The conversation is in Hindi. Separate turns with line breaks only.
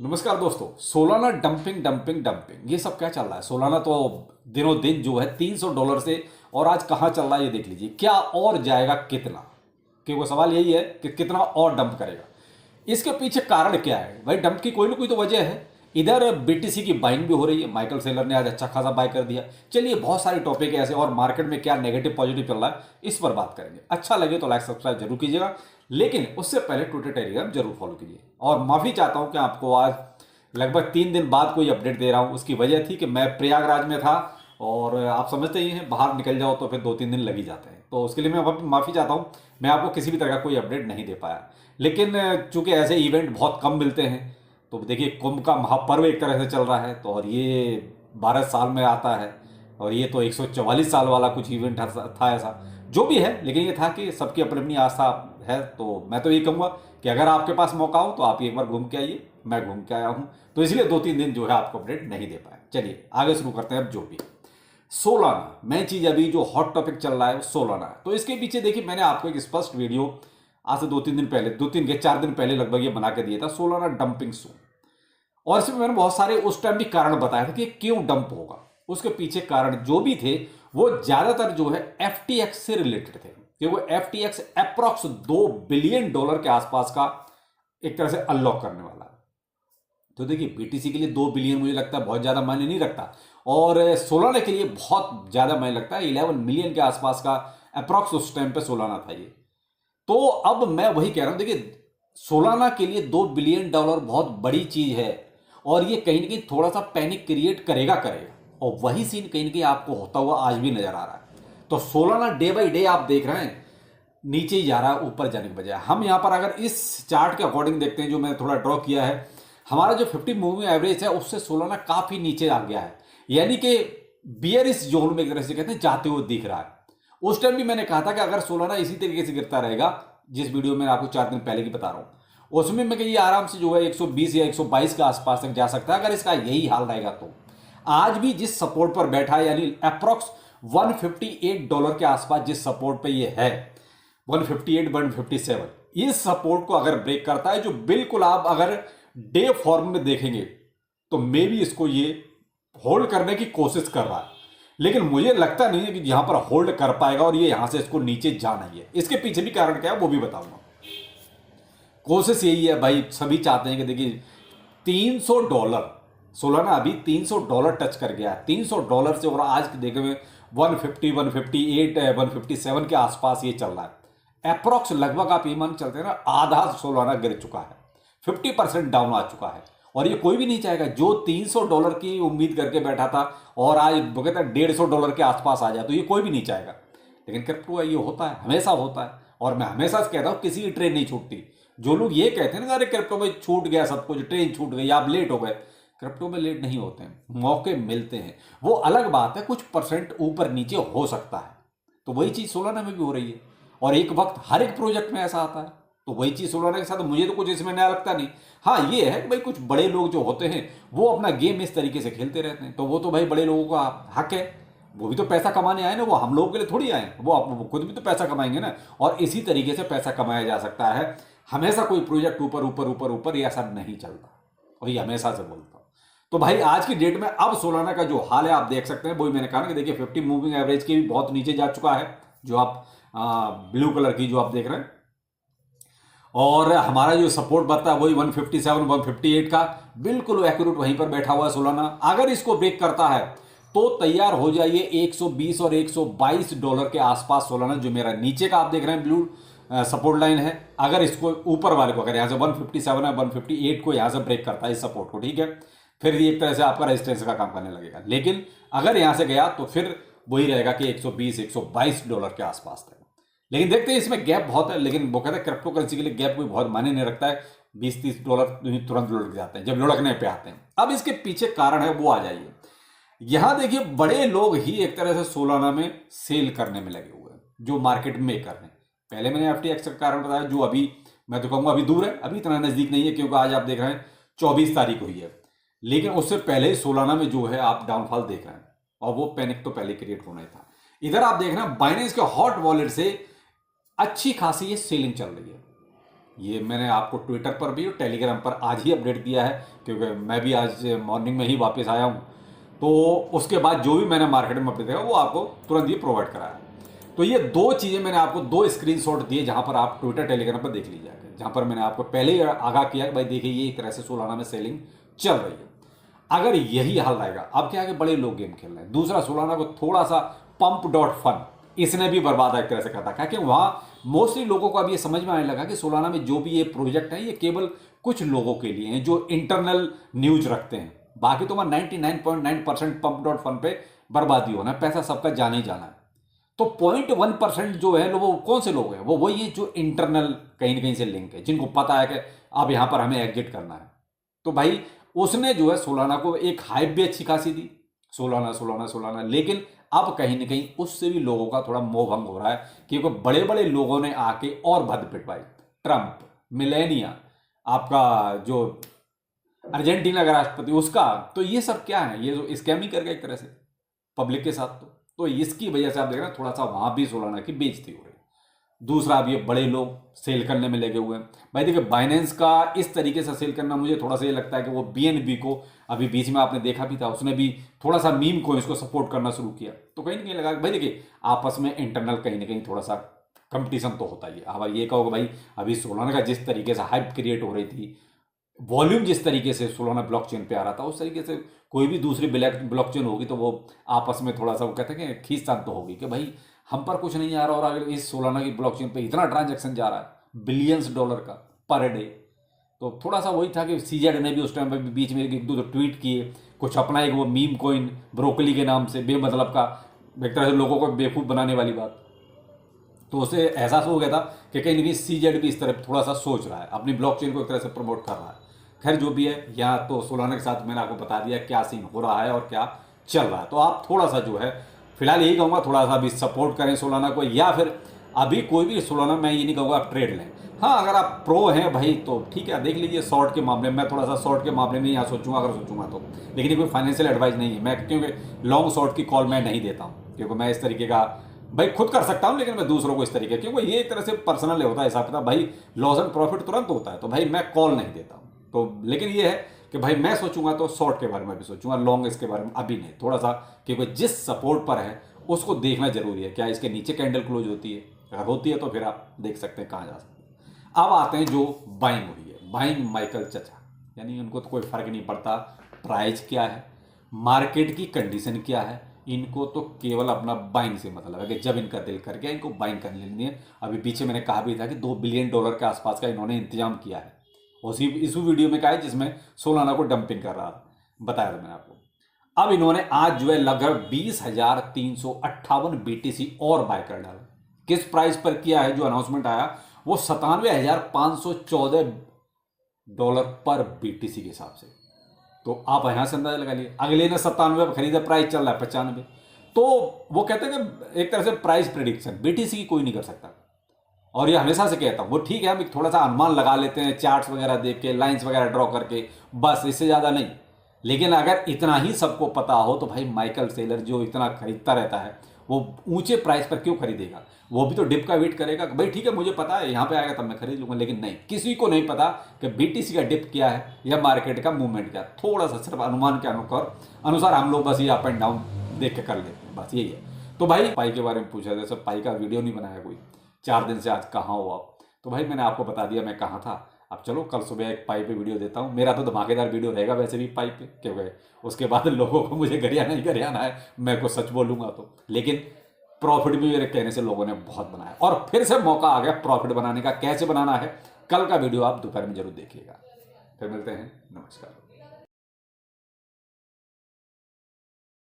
नमस्कार दोस्तों। सोलाना डंपिंग डंपिंग डंपिंग ये सब क्या चल रहा है। सोलाना तो दिनों दिन जो है $300 से, और आज कहाँ चल रहा है ये देख लीजिए। क्या और जाएगा कितना, क्योंकि सवाल यही है कि कितना और डंप करेगा। इसके पीछे कारण क्या है भाई। डंप की कोई ना कोई तो वजह है। इधर बीटीसी की बाइंग भी हो रही है। माइकल सेलर ने आज अच्छा खासा बाय कर दिया। चलिए, बहुत सारे टॉपिक है ऐसे, और मार्केट में क्या नेगेटिव पॉजिटिव चल रहा है इस पर बात करेंगे। अच्छा लगे तो लाइक सब्सक्राइब जरूर कीजिएगा, लेकिन उससे पहले ट्विटर टेलीग्राम जरूर फॉलो कीजिए। और माफी चाहता हूं कि आपको आज लगभग 3 दिन बाद कोई अपडेट दे रहा हूं। उसकी वजह थी कि मैं प्रयागराज में था, और आप समझते ही हैं बाहर निकल जाओ तो फिर 2-3 दिन लग ही जाते हैं। तो उसके लिए मैं माफ़ी चाहता हूं। मैं आपको किसी भी तरह का कोई अपडेट नहीं दे पाया, लेकिन चूंकि ऐसे इवेंट बहुत कम मिलते हैं, तो देखिए कुंभ का महापर्व एक तरह से चल रहा है, तो और ये 12 साल में आता है, और ये तो 144 साल वाला कुछ इवेंट था ऐसा जो भी है। लेकिन ये था कि सबकी अपनी अपनी आस्था है, तो मैं तो ये कहूँगा कि अगर आपके पास मौका हो तो आप एक बार घूम के आइए। मैं घूम के आया हूँ, तो इसलिए 2-3 दिन जो है आपको अपडेट नहीं दे पाया। चलिए आगे शुरू करते हैं। अब जो भी सोलाना मेन चीज, अभी जो हॉट टॉपिक चल रहा है वो सोलाना है। तो इसके पीछे देखिए, मैंने आपको एक स्पष्ट वीडियो आज से 2-3 दिन पहले, 4 दिन पहले लगभग ये बना के दिया था, सोलाना डंपिंग शो। और इसमें मैंने बहुत सारे उस टाइम भी कारण बताया था कि क्यों डंप होगा। उसके पीछे कारण जो भी थे वो ज्यादातर जो है एफटीएक्स से रिलेटेड थे, कि वो एफटीएक्स अप्रॉक्स $2 बिलियन के आसपास का एक तरह से अनलॉक करने वाला है। तो देखिए, बीटीसी के लिए 2 बिलियन मुझे लगता है बहुत ज्यादा मायने नहीं रखता, और सोलाना के लिए बहुत ज्यादा मायने लगता है। 11 मिलियन के आसपास का अप्रॉक्स उस टाइम पे सोलाना था ये। तो अब मैं वही कह रहा हूं, देखिए सोलाना के लिए $2 बिलियन बहुत बड़ी चीज है, और ये कहीं ना कहीं थोड़ा सा पैनिक क्रिएट करेगा करेगा, और वही सीन कहीं ना कहीं आपको होता हुआ आज भी नजर आ रहा है। तो सोलाना डे बाई डे आप देख रहे हैं नीचे ही जा रहा है ऊपर जाने के बजाय। हम यहां पर अगर इस चार्ट के अकॉर्डिंग देखते हैं, जो मैंने थोड़ा ड्रॉ किया है, हमारा जो 50 मूविंग एवरेज है उससे सोलाना काफी नीचे आ गया है, यानी कि बियरिश जोन में एक तरह से कहते हैं जाते हुए दिख रहा है। उस टाइम भी मैंने कहा था कि अगर सोलाना इसी तरीके से गिरता रहेगा, जिस वीडियो में आपको 4 दिन पहले की बता रहा हूं, उसमें मैं कहीं आराम से जो है 120 या 122 के आसपास तक जा सकता है अगर इसका यही हाल रहेगा तो। आज भी जिस सपोर्ट पर बैठा है, यानी अप्रॉक्स $158 के आसपास जिस सपोर्ट पे ये है, 158 157, इस सपोर्ट को अगर ब्रेक करता है, जो बिल्कुल आप अगर डे फॉर्म में देखेंगे तो मे भी इसको ये होल्ड करने की कोशिश कर रहा है, लेकिन मुझे लगता नहीं है कि यहां पर होल्ड कर पाएगा, और ये यहां से इसको नीचे जाना ही है। इसके पीछे भी कारण क्या है वो भी बताऊंगा। कोशिश यही है भाई, सभी चाहते हैं कि देखिए $300, सोलाना अभी $300 टच कर गया है। $300 से, और आज देखे में 150 158 157 के आसपास ये चल रहा है। अप्रॉक्स लगभग आप ये मान चलते हैं ना, आधा सोलाना गिर चुका है, 50% डाउन आ चुका है। और ये कोई भी नहीं चाहेगा जो $300 की उम्मीद करके बैठा था, और आज वो कहता है $150 के आसपास आ जाए, तो ये कोई भी नहीं चाहेगा। लेकिन क्रिप्टो ये होता है, हमेशा होता है, और मैं हमेशा से कहता हूं किसी की ट्रेन नहीं छूटती। जो लोग ये कहते हैं ना, अरे क्रिप्टो में छूट गया सब कुछ, ट्रेन छूट गई, आप लेट हो गए, क्रिप्टो में लेट नहीं होते हैं, मौके मिलते हैं। वो अलग बात है, कुछ परसेंट ऊपर नीचे हो सकता है। तो वही चीज सोलाना में भी हो रही है, और एक वक्त हर एक प्रोजेक्ट में ऐसा आता है। तो वही चीज सोलाना के साथ, मुझे तो कुछ इसमें नया लगता नहीं। हाँ ये है कि भाई कुछ बड़े लोग जो होते हैं वो अपना गेम इस तरीके से खेलते रहते हैं, तो वो तो भाई बड़े लोगों का हक है। वो भी तो पैसा कमाने आए ना, वो हम लोगों के लिए थोड़ी आए, वो खुद भी तो पैसा कमाएंगे ना। और इसी तरीके से पैसा कमाया जा सकता है। हमेशा कोई प्रोजेक्ट ऊपर ऊपर ऊपर ऊपर ये ऐसा नहीं चलता, और ये हमेशा से बोलता हूं। तो भाई आज की डेट में अब सोलाना का जो हाल है आप देख सकते हैं, वही मैंने कहा ना कि देखिए 50 मूविंग एवरेज के भी बहुत नीचे जा चुका है, जो आप ब्लू कलर की जो आप देख रहे हैं। और हमारा जो सपोर्ट बनता है वही 157 158 का, बिल्कुल एक्यूरेट वहीं पर बैठा हुआ है सोलाना। अगर इसको ब्रेक करता है तो तैयार हो जाइए 120 और $122 के आसपास सोलाना, जो मेरा नीचे का आप देख रहे हैं ब्लू सपोर्ट लाइन है। अगर इसको ऊपर वाले को, अगर यहां से 157 है 158 को यहां से ब्रेक करता है इस सपोर्ट को, ठीक है, फिर ये एक तरह से आपका रेजिस्टेंस का काम करने लगेगा। लेकिन अगर यहां से गया तो फिर वही रहेगा कि 120 $122 के आसपास तक। लेकिन देखते हैं इसमें गैप बहुत है, लेकिन वो कहते हैं क्रिप्टो करेंसी के लिए गैप कोई बहुत मायने नहीं रखता है। $20-30 तुरंत लुढ़क जाते हैं जब लुढ़कने पे आते हैं। अब इसके पीछे कारण है, वो आ जाइए। यहां देखिए बड़े लोग ही एक तरह से सोलाना में सेल करने में लगे हुए हैं, जो मार्केट मेकर हैं। पहले मैंने एफटीएक्स का कारण बताया, जो अभी मैं तो कहूंगा अभी दूर है, अभी इतना नजदीक नहीं है, क्योंकि आज आप देख रहे हैं 24 तारीख हुई है। लेकिन उससे पहले ही सोलाना में जो है आप डाउनफॉल देख रहे हैं, और वो पैनिक तो पहले क्रिएट होना ही था। इधर आप देख रहे हैं बाइनेंस के हॉट वॉलेट से अच्छी खासी ये सेलिंग चल रही है। ये मैंने आपको ट्विटर पर भी और टेलीग्राम पर आज ही अपडेट दिया है, क्योंकि मैं भी आज मॉर्निंग में ही वापस आया हूँ। तो उसके बाद जो भी मैंने मार्केट में अपडेट देखा वो आपको तुरंत ही प्रोवाइड कराया। तो ये दो चीज़ें मैंने आपको दो स्क्रीनशॉट दिए, जहाँ पर आप ट्विटर टेलीग्राम पर देख लीजिए, जहाँ पर मैंने आपको पहले ही आगाह किया कि भाई देखिए ये एक तरह से सोलाना में सेलिंग चल रही है। अगर यही हाल रहेगा, अब क्या है कि बड़े लोग गेम खेल रहे हैं। दूसरा, सोलाना को थोड़ा सा पंप.फन इसने भी बर्बाद एक तरह से करता है, क्योंकि वहाँ मोस्टली लोगों को अब ये समझ में आने लगा कि सोलाना में जो भी ये प्रोजेक्ट है ये केवल कुछ लोगों के लिए हैं जो इंटरनल न्यूज रखते हैं। बाकी तो 99.9% पंप.फन पे बर्बादी होना है, पैसा सबका जाने ही जाना है। तो 0.1% जो है वो कौन से लोग हैं, वो वही है जो इंटरनल कहीं ना कहीं से लिंक है, जिनको पता है कि अब यहां पर हमें एग्जिट करना है। तो भाई उसने जो है सोलाना को एक हाइप भी अच्छी खासी दी, सोलाना सोलाना सोलाना। लेकिन अब कहीं ना कहीं उससे भी लोगों का थोड़ा मोह भंग हो रहा है, क्योंकि बड़े बड़े लोगों ने आके और भद पिटवाई। ट्रंप, मिलेनिया, आपका जो अर्जेंटीना का राष्ट्रपति उसका, तो ये सब क्या है, ये जो स्कैम ही कर गया एक तरह से पब्लिक के साथ। तो इसकी वजह से आप देख रहे हैं थोड़ा सा वहां भी सोलाना की बेइज्जती हो रही है। दूसरा, अब ये बड़े लोग सेल करने में लगे हुए हैं। भाई देखिए, बाइनेंस का इस तरीके से सेल करना मुझे थोड़ा सा ये लगता है कि वो बीएनबी को अभी बीच में आपने देखा भी था, उसने भी थोड़ा सा मीम को इसको सपोर्ट करना शुरू किया। तो कहीं ना कहीं लगा भाई देखिए आपस में इंटरनल कहीं ना कहीं थोड़ा सा कंपटीशन तो होता ही है। अब ये कहोगे भाई अभी सोलाना का जिस तरीके से हाइप क्रिएट हो रही थी, वॉल्यूम जिस तरीके से सोलाना ब्लॉकचेन पे आ रहा था, उस तरीके से कोई भी दूसरी ब्लॉकचेन होगी तो वो आपस में थोड़ा सा वो कहते हैं कि खींचतान तो होगी कि भाई हम पर कुछ नहीं आ रहा, और अगर इस सोलाना की ब्लॉकचेन पे इतना ट्रांजैक्शन जा रहा है बिलियंस डॉलर का पर डे, तो थोड़ा सा वही था कि सीजेड ने भी उस टाइम पे बीच में एक दो ट्वीट किए, कुछ अपना एक वो मीम कोइन ब्रोकली के नाम से बेमतलब का, एक तरह से लोगों को बेवकूफ़ बनाने वाली बात। तो उसे एहसास हो गया था कि कहीं ना कहीं सीजेड भी इस तरह थोड़ा सा सोच रहा है, अपनी ब्लॉकचेन को एक तरह से प्रमोट कर रहा है। खैर जो भी है, यहाँ तो सोलाना के साथ मैंने आपको बता दिया क्या सीन हो रहा है और क्या चल रहा है। तो आप थोड़ा सा जो है फिलहाल यही कहूँगा, थोड़ा सा अभी सपोर्ट करें सोलाना को, या फिर अभी कोई भी सोलाना मैं ये नहीं कहूँगा आप ट्रेड लें। हाँ, अगर आप प्रो हैं भाई तो ठीक है, देख लीजिए शॉर्ट के मामले में। मैं थोड़ा सा शॉर्ट के मामले में यहाँ सोचूंगा अगर सोचूंगा तो, लेकिन ये कोई फाइनेंशियल एडवाइस नहीं है मैं, क्योंकि लॉन्ग शॉर्ट की कॉल मैं नहीं देता हूँ, क्योंकि मैं इस तरीके का भाई खुद कर सकता हूँ, लेकिन मैं दूसरों को इस तरीके, क्योंकि ये एक तरह से पर्सनल होता है हिसाब किताब, भाई लॉस एंड प्रॉफिट तुरंत होता है, तो भाई मैं कॉल नहीं देता हूँ। तो लेकिन ये है कि भाई मैं सोचूंगा तो शॉर्ट के बारे में भी सोचूंगा, लॉन्ग इसके बारे में अभी नहीं, थोड़ा सा, क्योंकि जिस सपोर्ट पर है उसको देखना जरूरी है। क्या इसके नीचे कैंडल क्लोज होती है? अगर होती है तो फिर आप देख सकते हैं कहाँ जा सकते हैं। अब आते हैं जो बाइंग हो रही है, बाइंग माइकल चचा, यानी उनको तो कोई फर्क नहीं पड़ता प्राइस क्या है, मार्केट की कंडीशन क्या है, इनको तो केवल अपना बाइंग से मतलब है कि जब इनका दिल कर गया इनको बाइंग कर लेनी है। अभी पीछे मैंने कहा भी था कि $2 बिलियन के आसपास का इन्होंने इंतजाम किया है, उसी इस वीडियो में कहा है जिसमें सोलाना को डंपिंग कर रहा था, बताया था मैंने आपको। अब इन्होंने आज जो है लगभग 20,358 बीटीसी और बाय कर डाला। किस प्राइस पर किया है? जो अनाउंसमेंट आया वो $97,514 पर बीटीसी के हिसाब से। तो आप यहां से अंदाजा लगा लिए, अगले ने 97 पर खरीदा, प्राइस चल रहा है 95। तो वो कहते हैं कि एक तरह से प्राइस प्रिडिक्शन बीटीसी की कोई नहीं कर सकता, और ये हमेशा से कहता हूं, वो ठीक है हम थोड़ा सा अनुमान लगा लेते हैं चार्ट्स वगैरह देख के, लाइंस वगैरह ड्रॉ करके, बस इससे ज़्यादा नहीं। लेकिन अगर इतना ही सबको पता हो तो भाई माइकल सेलर जो इतना खरीदता रहता है वो ऊंचे प्राइस पर क्यों खरीदेगा? वो भी तो डिप का वेट करेगा कि भाई ठीक है मुझे पता है यहाँ पे आएगा तब मैं खरीद लूंगा। लेकिन नहीं, किसी को नहीं पता कि बीटीसी का डिप क्या है या मार्केट का मूवमेंट क्या है। थोड़ा सा सिर्फ अनुमान के अनुसार हम लोग बस ये अप एंड डाउन देख के कर लेते हैं, बस यही है। तो भाई पाई के बारे में पूछा, जैसे पाई का वीडियो नहीं बनाया कोई 4 दिन से, आज कहाँ हो आप? तो भाई मैंने आपको बता दिया मैं कहाँ था। अब चलो कल सुबह एक पाई पे वीडियो देता हूँ, मेरा तो धमाकेदार वीडियो रहेगा वैसे भी पाई पे, क्योंकि उसके बाद लोगों को मुझे गरियाना ही गरियाना है, मैं कुछ सच बोलूँगा तो। लेकिन प्रॉफिट भी मेरे कहने से लोगों ने बहुत बनाया, और फिर से मौका आ गया प्रॉफिट बनाने का। कैसे बनाना है कल का वीडियो आप दोपहर में जरूर देखिएगा। फिर मिलते हैं, नमस्कार।